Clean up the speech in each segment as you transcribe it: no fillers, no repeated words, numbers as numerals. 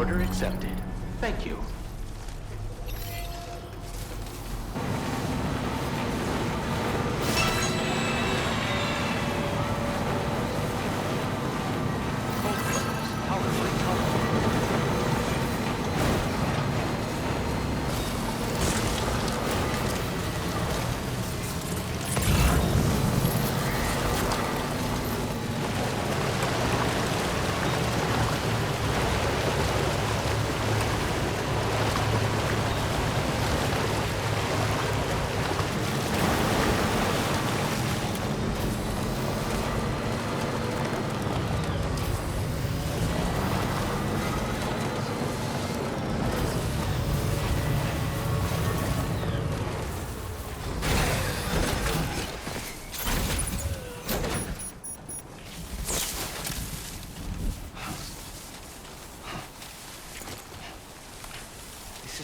Order accepted. Thank you.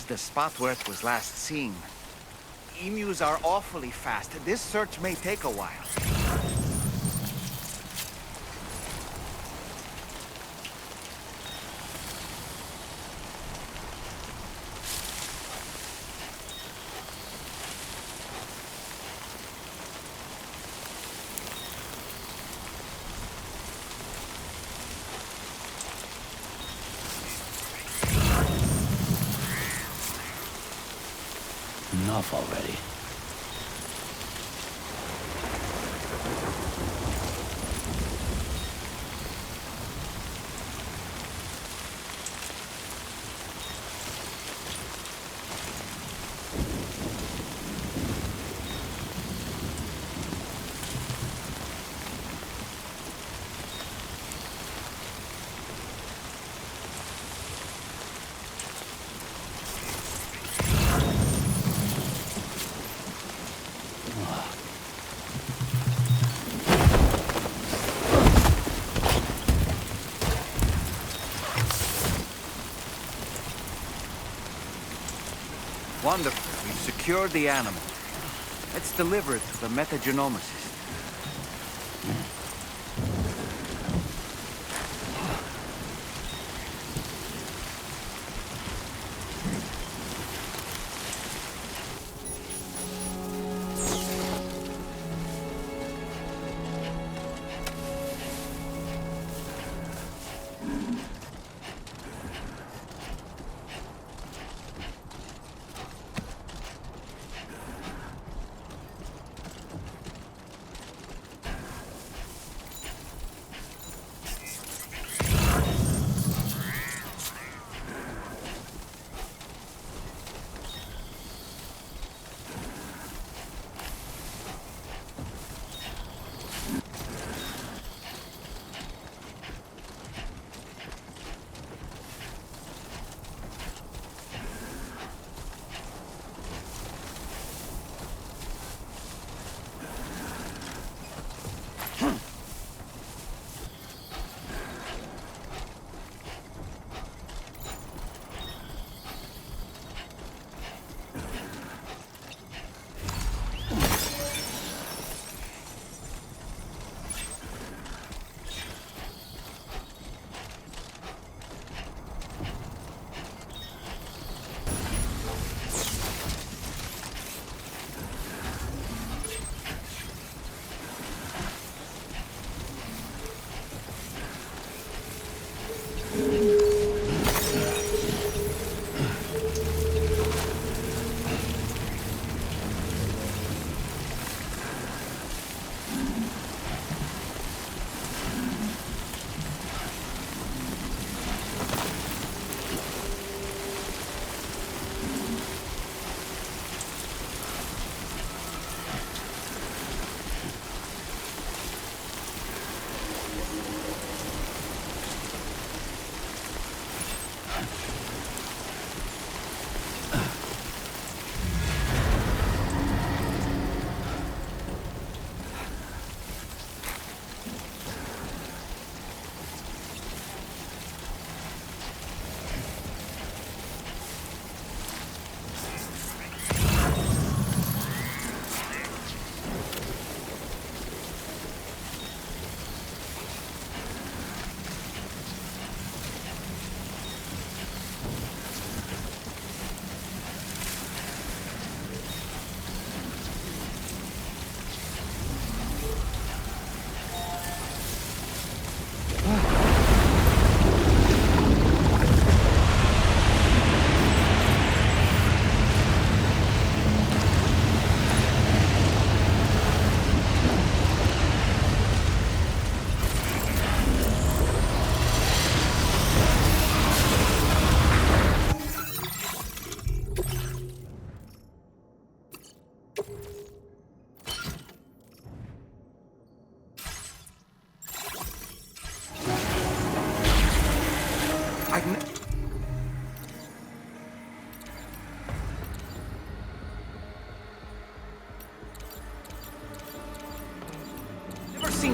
The spot where it was last seen. Emus are awfully fast. This search may take a while. Enough already. Wonderful. We've secured the animal. Let's deliver it to the metagenomicist.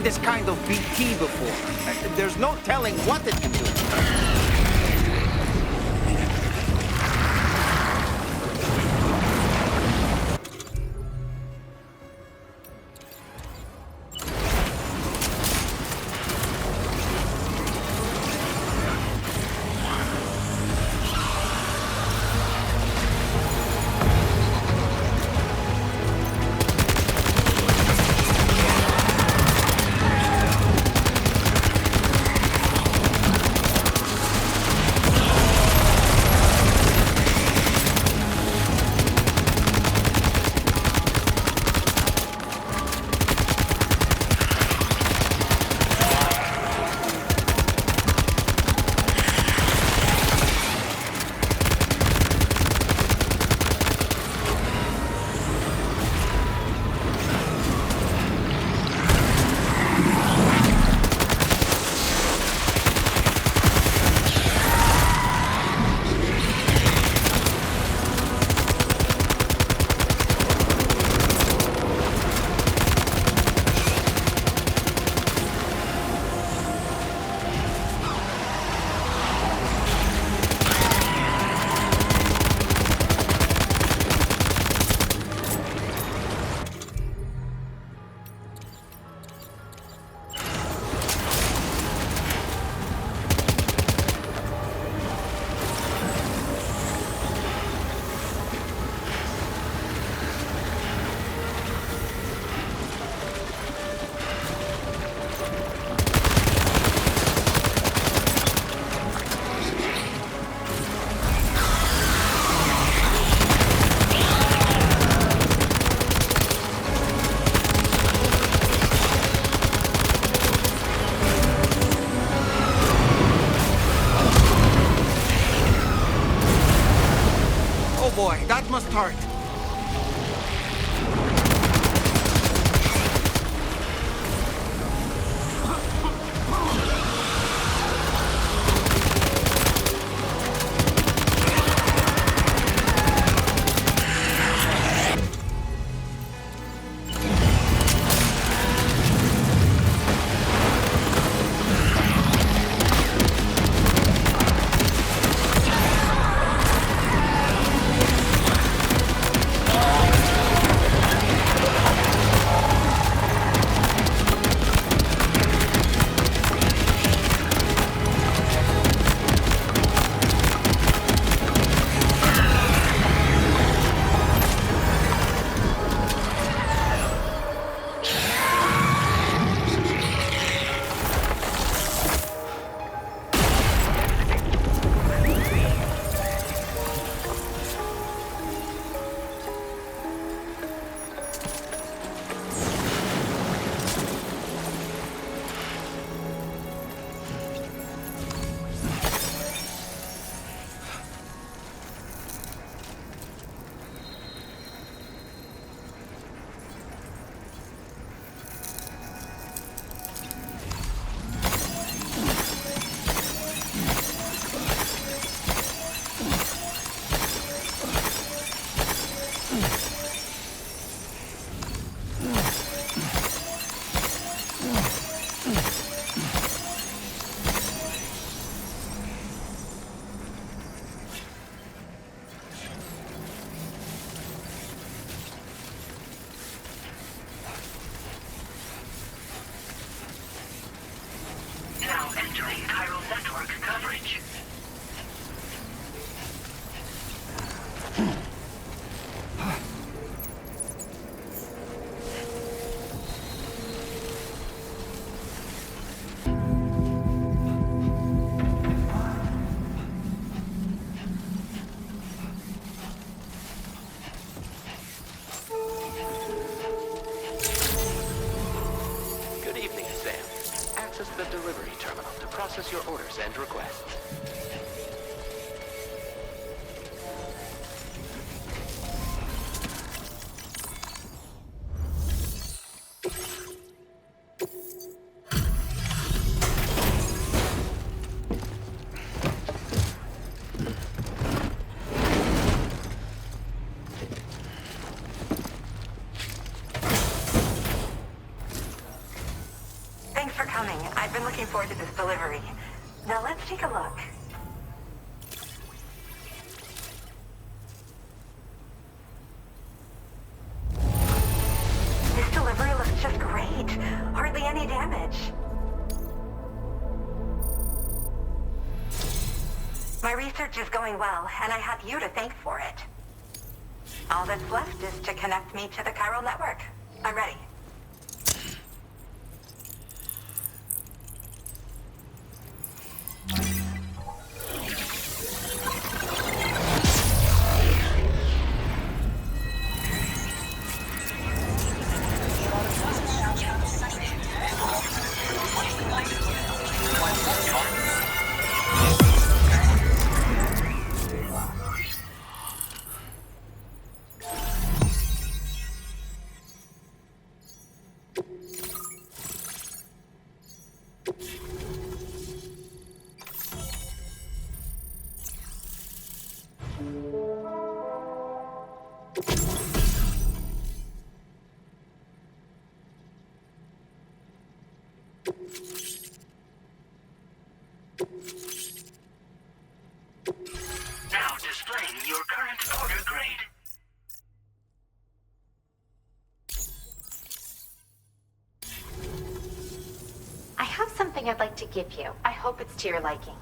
this kind of BT before. There's no telling what it can do. Boy, that must hurt. Entering chiral network coverage. Good evening, Sam. Access the delivery terminal to process your orders and requests. forward to this delivery. Now let's take a look. This delivery looks just great. Hardly any damage. My research is going well, and I have you to thank for it. All that's left is to connect me to the chiral network. I'm ready. Now displaying your current order grade. I have something I'd like to give you. I hope it's to your liking.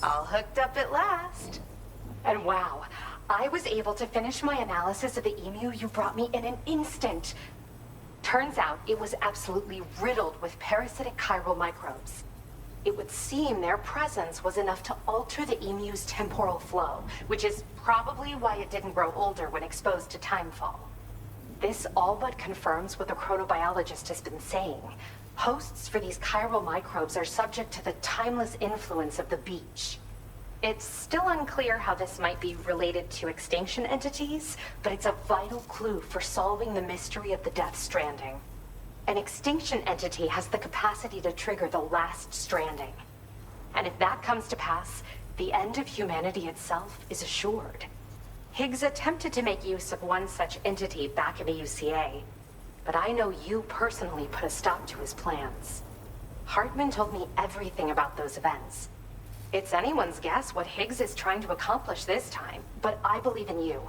All hooked up at last. And wow, I was able to finish my analysis of the emu you brought me in an instant. Turns out it was absolutely riddled with parasitic chiral microbes. It would seem their presence was enough to alter the emu's temporal flow, which is probably why it didn't grow older when exposed to timefall. This all but confirms what the chronobiologist has been saying. Hosts for these chiral microbes are subject to the timeless influence of the beach. It's still unclear how this might be related to extinction entities, but it's a vital clue for solving the mystery of the Death Stranding. An extinction entity has the capacity to trigger the last stranding. And if that comes to pass, the end of humanity itself is assured. Higgs attempted to make use of one such entity back in the UCA, but I know you personally put a stop to his plans. Hartman told me everything about those events. It's anyone's guess what Higgs is trying to accomplish this time, but I believe in you.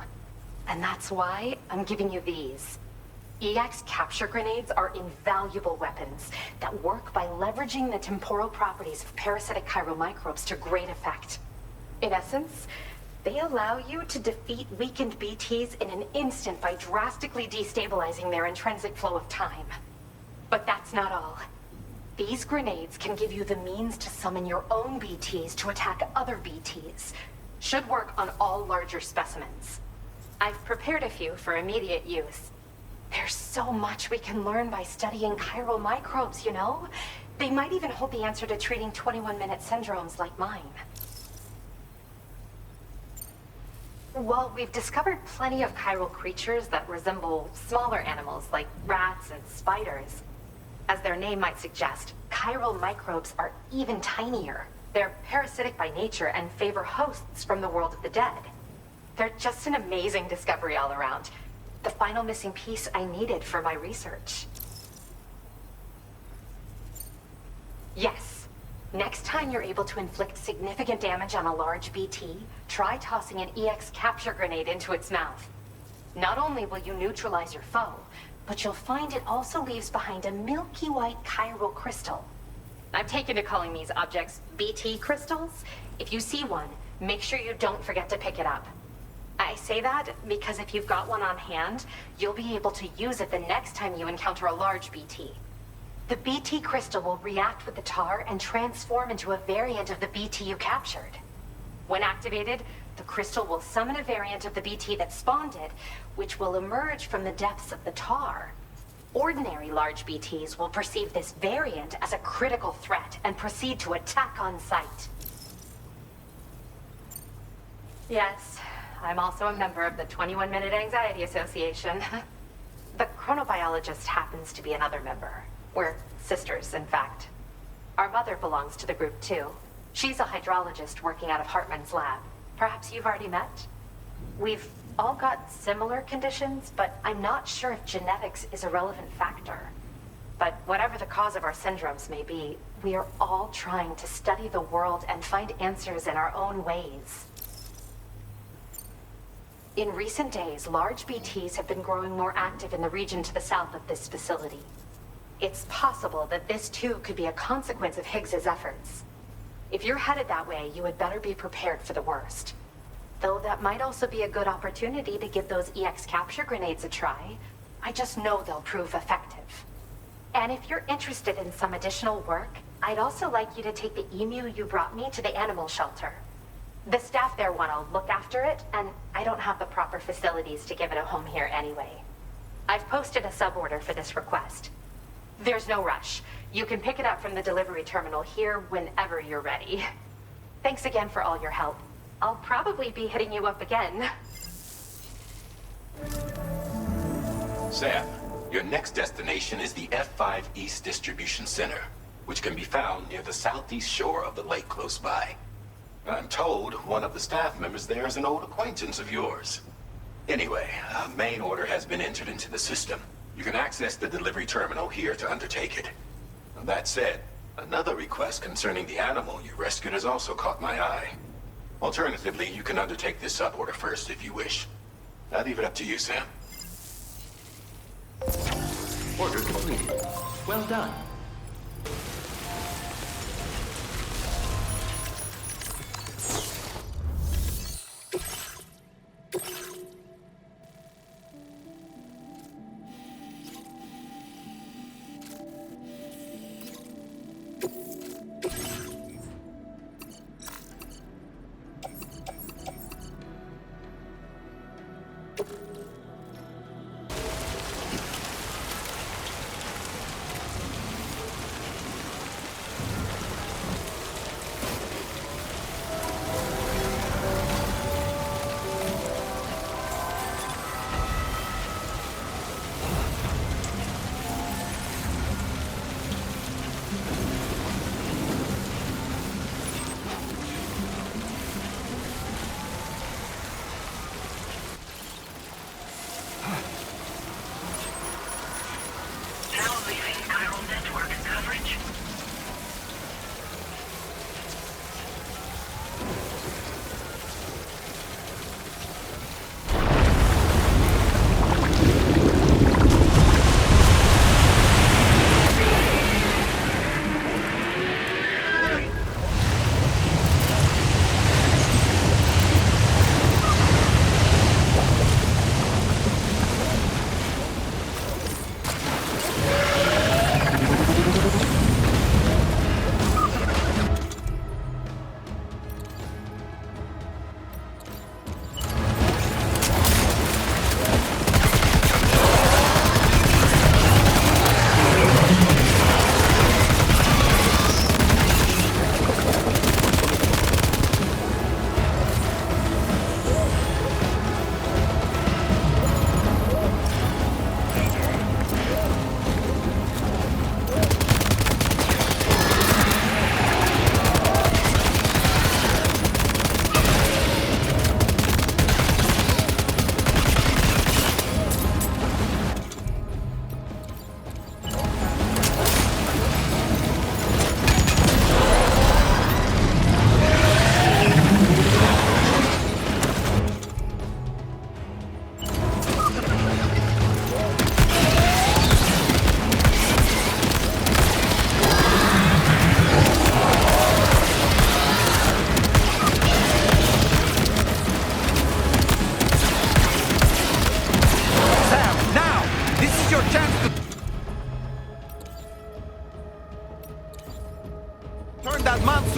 And that's why I'm giving you these. EX capture grenades are invaluable weapons that work by leveraging the temporal properties of parasitic chiral microbes to great effect. In essence, they allow you to defeat weakened BTs in an instant by drastically destabilizing their intrinsic flow of time. But that's not all. These grenades can give you the means to summon your own BTs to attack other BTs. Should work on all larger specimens. I've prepared a few for immediate use. There's so much we can learn by studying chiral microbes, you know? They might even hold the answer to treating 21-minute syndromes like mine. Well, we've discovered plenty of chiral creatures that resemble smaller animals like rats and spiders. As their name might suggest, chiral microbes are even tinier. They're parasitic by nature and favor hosts from the world of the dead. They're just an amazing discovery all around. The final missing piece I needed for my research. Yes. Next time you're able to inflict significant damage on a large BT, try tossing an EX capture grenade into its mouth. Not only will you neutralize your foe, but you'll find it also leaves behind a milky white chiral crystal. I've taken to calling these objects BT crystals. If you see one, make sure you don't forget to pick it up. I say that because if you've got one on hand, you'll be able to use it the next time you encounter a large BT. The BT crystal will react with the tar and transform into a variant of the BT you captured. When activated, the crystal will summon a variant of the BT that spawned it, which will emerge from the depths of the tar. Ordinary large BTs will perceive this variant as a critical threat and proceed to attack on sight. Yes, I'm also a member of the 21-Minute Anxiety Association. The chronobiologist happens to be another member. We're sisters, in fact. Our mother belongs to the group, too. She's a hydrologist working out of Hartman's lab. Perhaps you've already met? We've all got similar conditions, but I'm not sure if genetics is a relevant factor. But whatever the cause of our syndromes may be, we are all trying to study the world and find answers in our own ways. In recent days, large BTs have been growing more active in the region to the south of this facility. It's possible that this too could be a consequence of Higgs's efforts. If you're headed that way, you had better be prepared for the worst. Though that might also be a good opportunity to give those EX capture grenades a try. I just know they'll prove effective. And if you're interested in some additional work, I'd also like you to take the emu you brought me to the animal shelter. The staff there want to look after it, and I don't have the proper facilities to give it a home here anyway. I've posted a sub-order for this request. There's no rush. You can pick it up from the delivery terminal here whenever you're ready. Thanks again for all your help. I'll probably be hitting you up again. Sam, your next destination is the F5 East Distribution Center, which can be found near the southeast shore of the lake close by. I'm told one of the staff members there is an old acquaintance of yours. Anyway, a main order has been entered into the system. You can access the delivery terminal here to undertake it. That said, another request concerning the animal you rescued has also caught my eye. Alternatively, you can undertake this sub-order first if you wish. I'll leave it up to you, Sam. Order completed. Well done.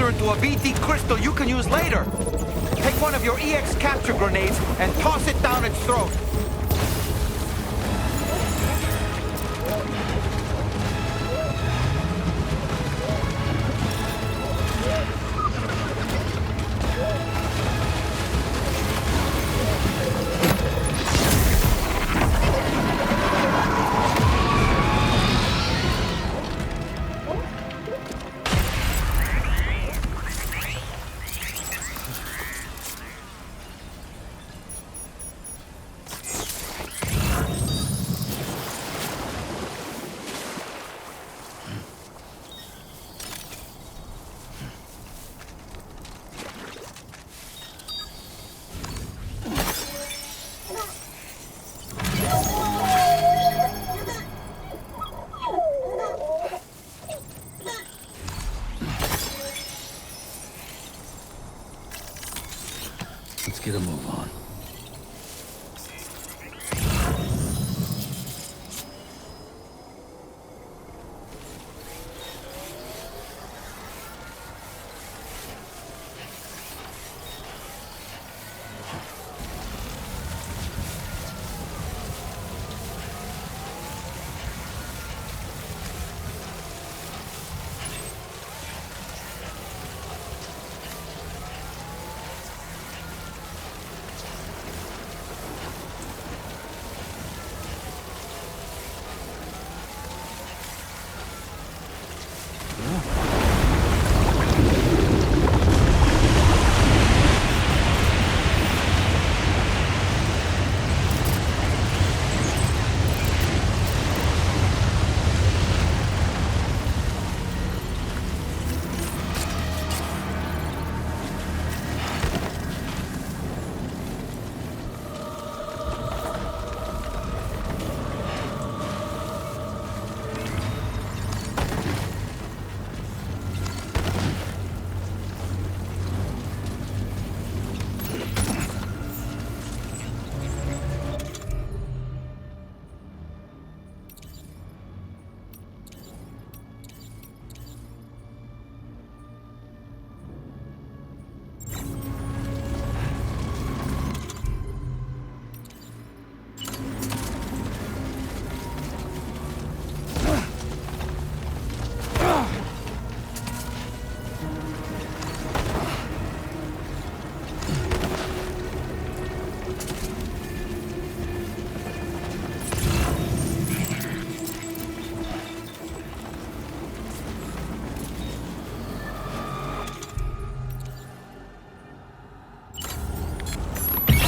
Into a BT crystal you can use later. Take one of your EX capture grenades and toss it down its throat. Let's get a move on.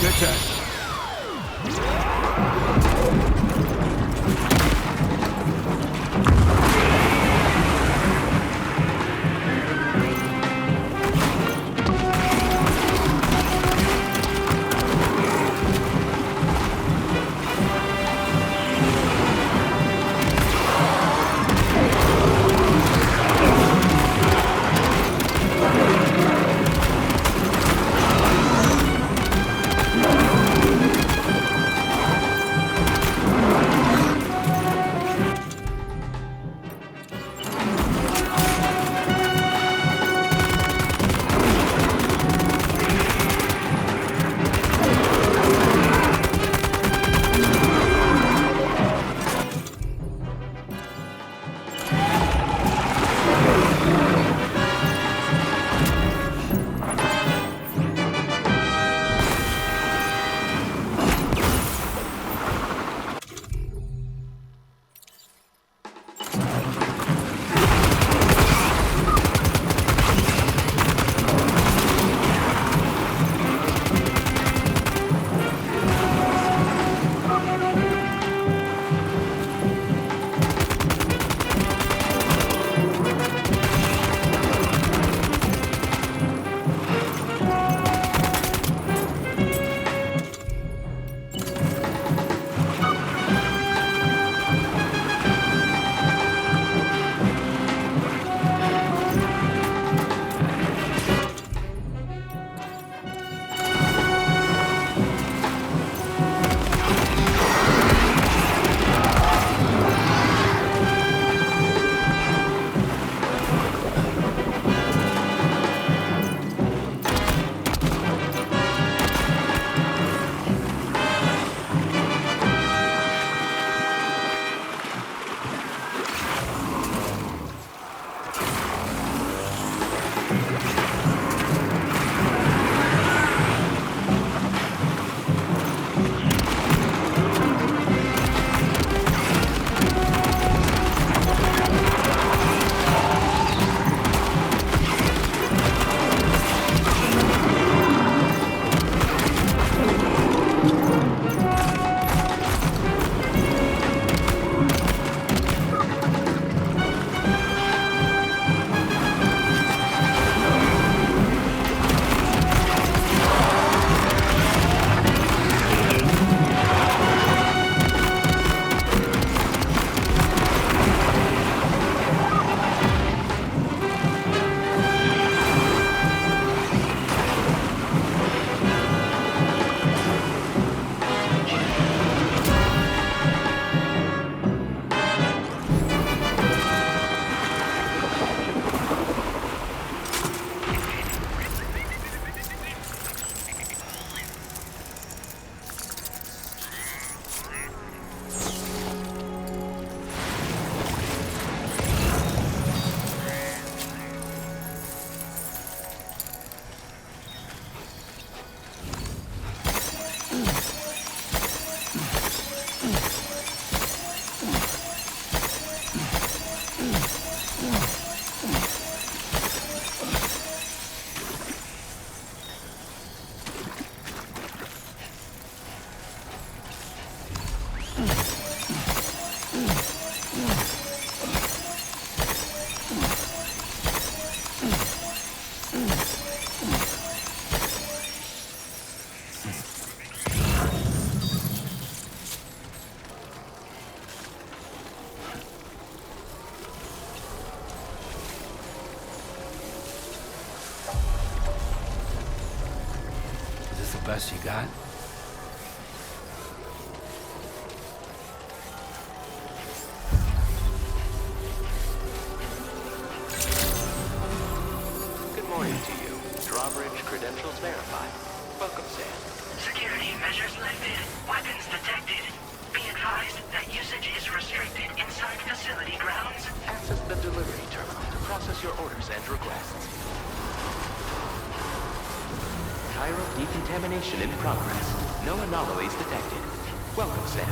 Your turn. Is this the best you got? Good morning to you. Drawbridge credentials verified. Welcome, Sam. Security measures lifted. Weapons detected. Be advised that usage is restricted inside facility grounds. Access the delivery terminal to process your orders and requests. Chiral decontamination in progress. No anomalies detected. Welcome, Sam.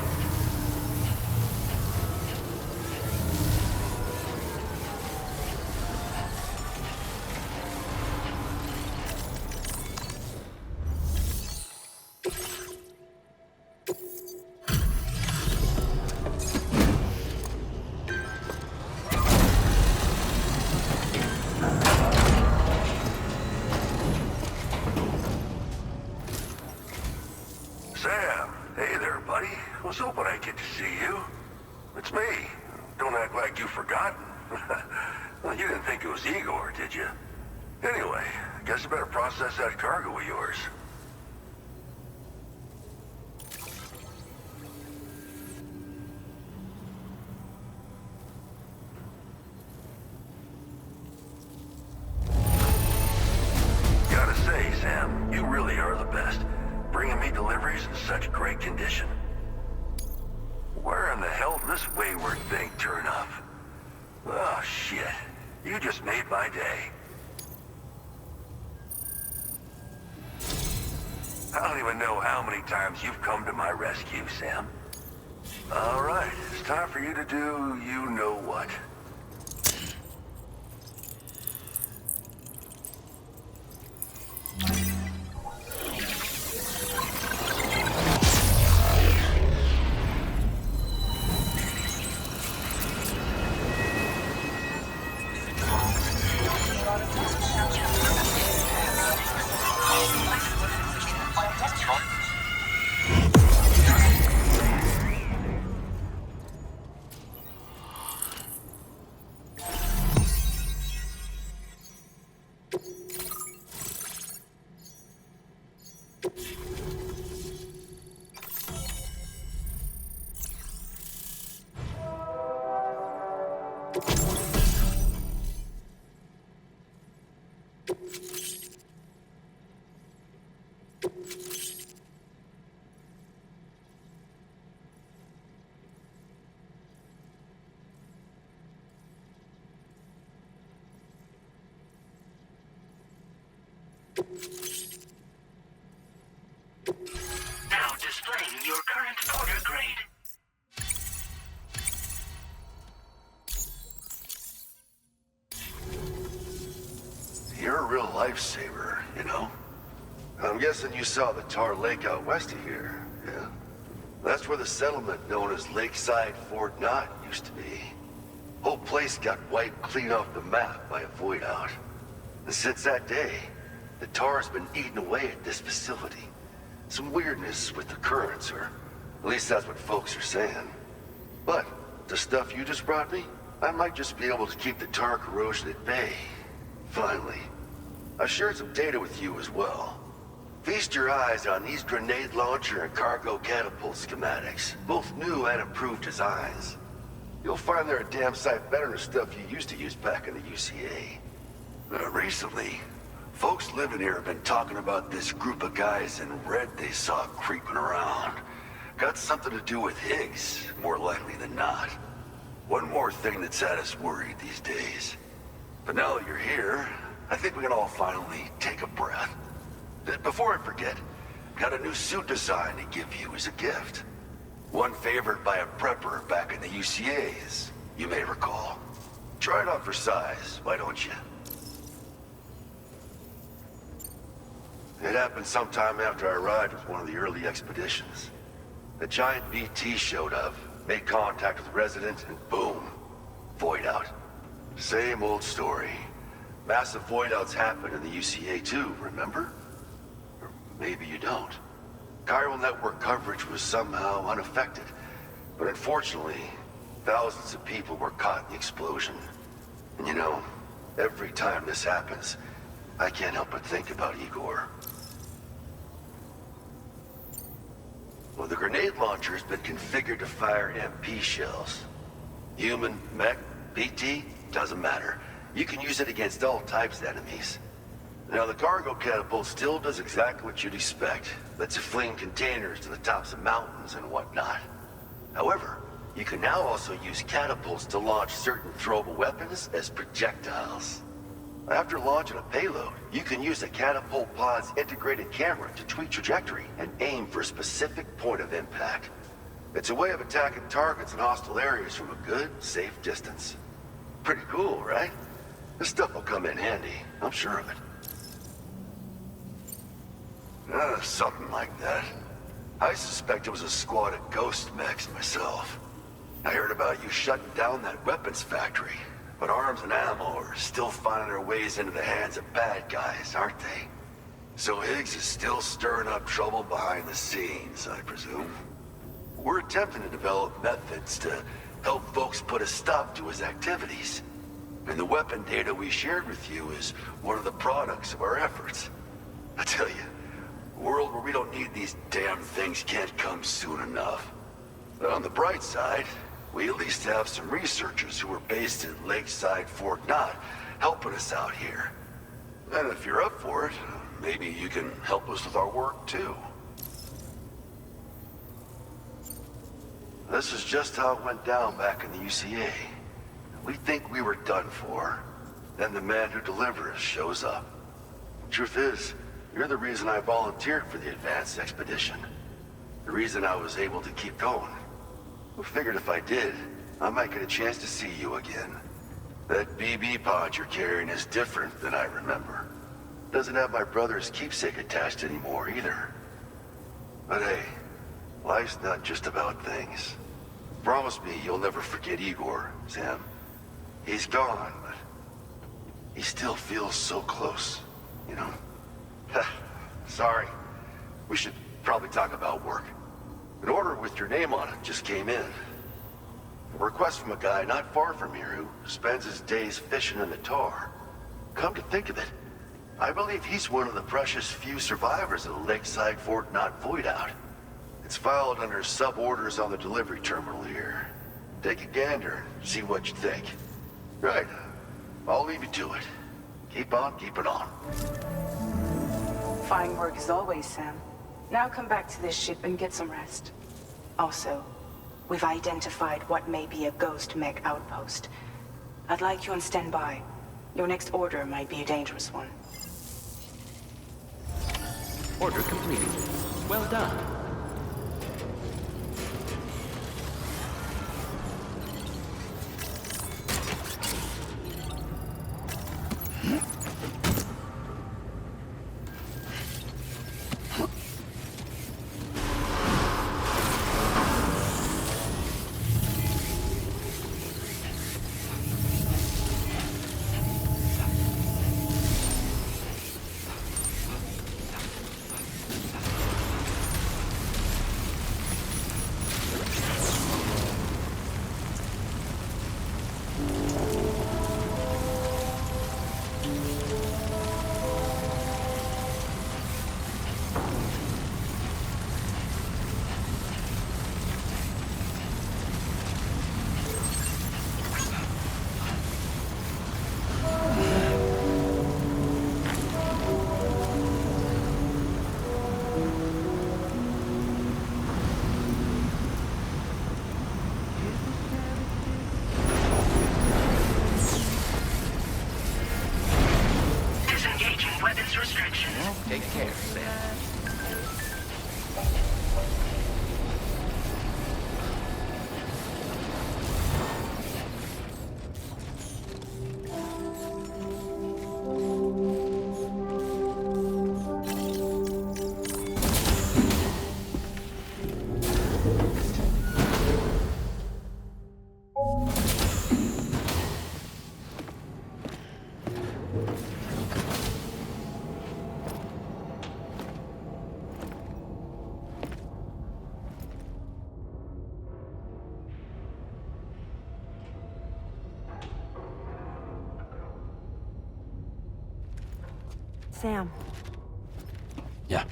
Sam, hey there, buddy. Was hoping I'd get to see you. It's me. Don't act like you've forgotten. Well, you didn't think it was Igor, did you? Anyway, guess I better process that cargo of yours. Gotta say, Sam, you really are the best. Bringing me deliveries in such great condition. Where in the hell did this wayward thing turn up? Oh, shit. You just made my day. I don't even know how many times you've come to my rescue, Sam. All right, it's time for you to do you-know-what. Now displaying your current order grade. You're a real lifesaver, you know? I'm guessing you saw the Tar Lake out west of here, yeah? That's where the settlement known as Lakeside Fort Knott used to be. Whole place got wiped clean off the map by a void out. And since that day, the tar's been eating away at this facility. Some weirdness with the currents, or at least that's what folks are saying. But the stuff you just brought me, I might just be able to keep the tar corrosion at bay. Finally. I shared some data with you as well. Feast your eyes on these grenade launcher and cargo catapult schematics, both new and improved designs. You'll find they're a damn sight better than stuff you used to use back in the UCA. Recently, folks living here have been talking about this group of guys in red they saw creeping around. Got something to do with Higgs, more likely than not. One more thing that's had us worried these days. But now that you're here, I think we can all finally take a breath. Before I forget, got a new suit design to give you as a gift. One favored by a prepper back in the UCAs, you may recall. Try it on for size, why don't you? It happened sometime after I arrived with one of the early expeditions. A giant BT showed up, made contact with residents, and boom, void out. Same old story. Massive void outs happen in the UCA too, remember? Or maybe you don't. chiral network coverage was somehow unaffected. But unfortunately, thousands of people were caught in the explosion. And you know, every time this happens, I can't help but think about Igor. Well, the grenade launcher has been configured to fire MP shells. Human, mech, PT, doesn't matter. You can use it against all types of enemies. Now, the cargo catapult still does exactly what you'd expect. Lets you fling containers to the tops of mountains and whatnot. However, you can now also use catapults to launch certain throwable weapons as projectiles. After launching a payload, you can use a catapult pod's integrated camera to tweak trajectory and aim for a specific point of impact. It's a way of attacking targets in hostile areas from a good, safe distance. Pretty cool, right? This stuff will come in handy, I'm sure of it. Something like that. I suspect it was a squad of ghost mechs myself. I heard about you shutting down that weapons factory, but arms and ammo are still finding their ways into the hands of bad guys, aren't they? So Higgs is still stirring up trouble behind the scenes, I presume. We're attempting to develop methods to help folks put a stop to his activities. And the weapon data we shared with you is one of the products of our efforts. I tell you, a world where we don't need these damn things can't come soon enough. But on the bright side, we at least have some researchers who are based in Lakeside Fort Knott helping us out here. And if you're up for it, maybe you can help us with our work too. This is just how it went down back in the UCA. We think we were done for. Then the man who delivered us shows up. Truth is, you're the reason I volunteered for the advanced expedition. The reason I was able to keep going. I figured if I did, I might get a chance to see you again. That BB pod you're carrying is different than I remember. Doesn't have my brother's keepsake attached anymore either. But hey, life's not just about things. Promise me you'll never forget Igor, Sam. He's gone, but he still feels so close, you know? Sorry. We should probably talk about work. An order with your name on it just came in. A request from a guy not far from here who spends his days fishing in the tar. Come to think of it, I believe he's one of the precious few survivors of the Lakeside Fort Knott void out. It's filed under sub-orders on the delivery terminal here. Take a gander and see what you think. Right. I'll leave you to it. Keep on keeping on. Fine work as always, Sam. Now come back to this ship and get some rest. Also, we've identified what may be a ghost mech outpost. I'd like you on standby. Your next order might be a dangerous one. Order completed. Well done. Take care, Sam. Sam. Yeah.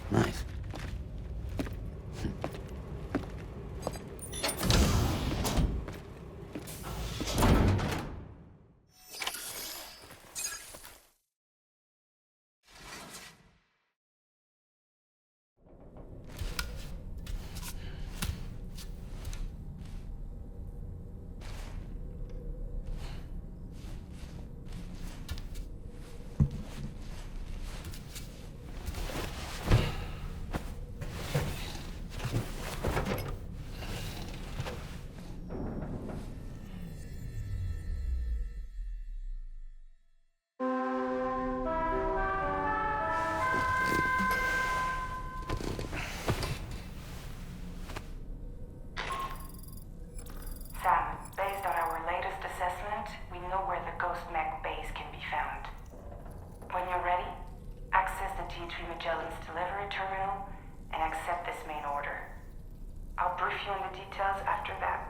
Nice. Sam, based on our latest assessment, we know where the Ghost Mech base can be found. When you're ready, access the T3 Magellan's delivery terminal and accept this main order. I'll brief you on the details after that.